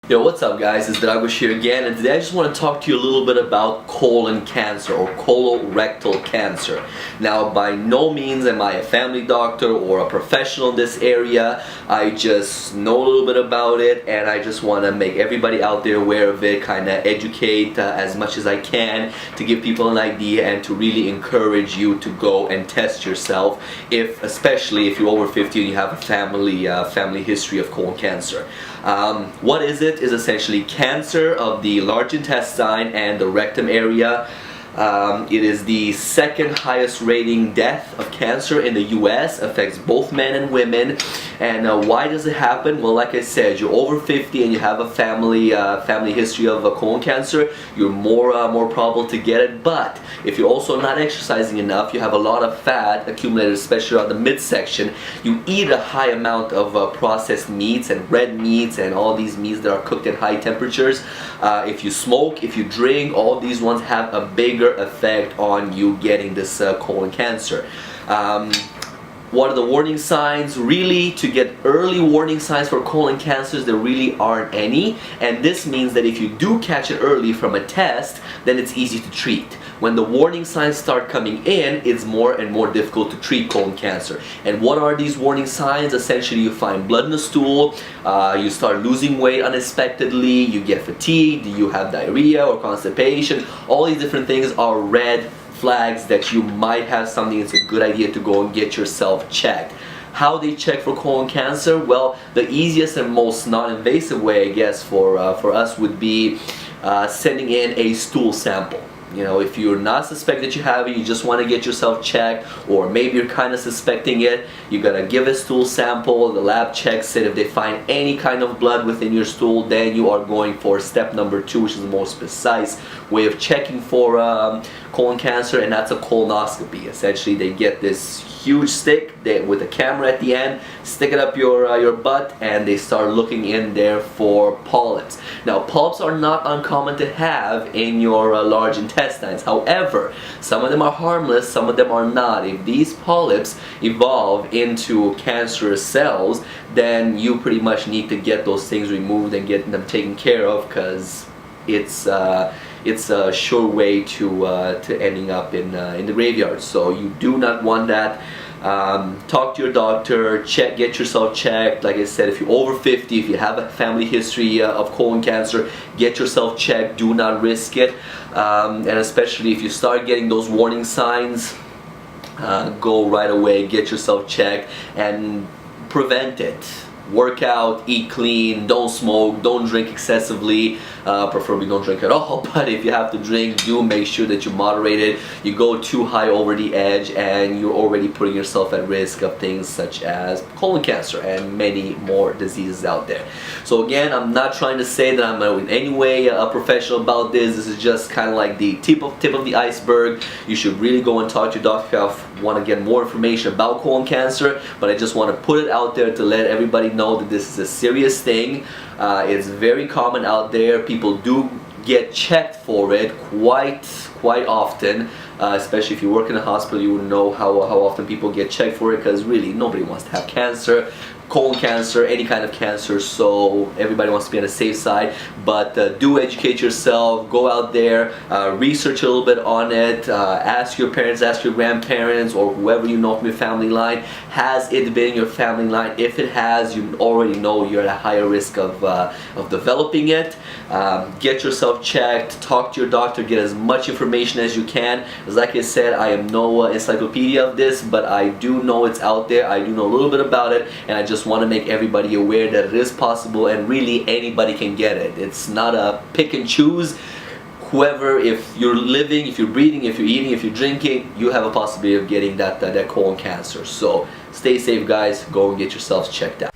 Yo, what's up guys, it's Dragos here again, and today I just want to talk to you a little bit about colon cancer or colorectal cancer. Now, by no means am I a family doctor or a professional in this area. I just know a little bit about it, and I just want to make everybody out there aware of it, kind of educate as much as I can to give people an idea and to really encourage you to go and test yourself, especially if you're over 50 and you have a family history of colon cancer. What is it? Is essentially cancer of the large intestine and the rectum area. It is the second highest rating death of cancer in the US, affects both men and women. And why does it happen? Well, like I said, you're over 50 and you have a family history of colon cancer, you're more probable to get it. But if you're also not exercising enough, you have a lot of fat accumulated, especially on the midsection, you eat a high amount of processed meats and red meats and all these meats that are cooked at high temperatures. If you smoke, if you drink, all these ones have a bigger effect on you getting this colon cancer. What are the warning signs? Really, to get early warning signs for colon cancers, there really aren't any, and this means that if you do catch it early from a test, then it's easy to treat. When the warning signs start coming in, it's more and more difficult to treat colon cancer. And what are these warning signs? Essentially, you find blood in the stool, you start losing weight unexpectedly, you get fatigued, you have diarrhea or constipation. All these different things are red flags that you might have something. It's a good idea to go and get yourself checked. How they check for colon cancer? Well, the easiest and most non-invasive way, I guess, for us would be sending in a stool sample. You know, if you're not suspect that you have it, you just want to get yourself checked, or maybe you're kind of suspecting it, you gotta give a stool sample, the lab checks it. If they find any kind of blood within your stool, then you are going for step number 2, which is the most precise way of checking for colon cancer, and that's a colonoscopy. Essentially, they get this huge stick with a camera at the end, stick it up your butt, and they start looking in there for polyps. Now, polyps are not uncommon to have in your large intestines. However, some of them are harmless, some of them are not. If these polyps evolve into cancerous cells, then you pretty much need to get those things removed and get them taken care of, because it's a sure way to ending up in the graveyard. So you do not want that. Talk to your doctor, get yourself checked. Like I said, if you're over 50, if you have a family history of colon cancer, get yourself checked. Do not risk it. And especially if you start getting those warning signs, go right away, get yourself checked and prevent it. Work out, eat clean, don't smoke, don't drink excessively, preferably don't drink at all. But if you have to drink, do make sure that you moderate it. You go too high over the edge and you're already putting yourself at risk of things such as colon cancer and many more diseases out there. So again, I'm not trying to say that I'm in any way a professional about this. This is just kind of like the tip of the iceberg. You should really go and talk to your doctor if you want to get more information about colon cancer, but I just want to put it out there to let everybody know that this is a serious thing. It's very common out there. People do get checked for it quite often, especially if you work in a hospital. You would know how often people get checked for it, because really nobody wants to have cancer, colon cancer, any kind of cancer, so everybody wants to be on the safe side. But do educate yourself, go out there, research a little bit on it, ask your parents, ask your grandparents, or whoever you know from your family line. Has it been in your family line? If it has, you already know you're at a higher risk of developing it. Get yourself checked, talk to your doctor, get as much information as you can. As like I said, I am no encyclopedia of this, but I do know it's out there. I do know a little bit about it, and I just want to make everybody aware that it is possible, and really anybody can get it. It's not a pick and choose. Whoever, if you're living, if you're breathing, if you're eating, if you're drinking, you have a possibility of getting that colon cancer. So stay safe, guys. Go and get yourselves checked out.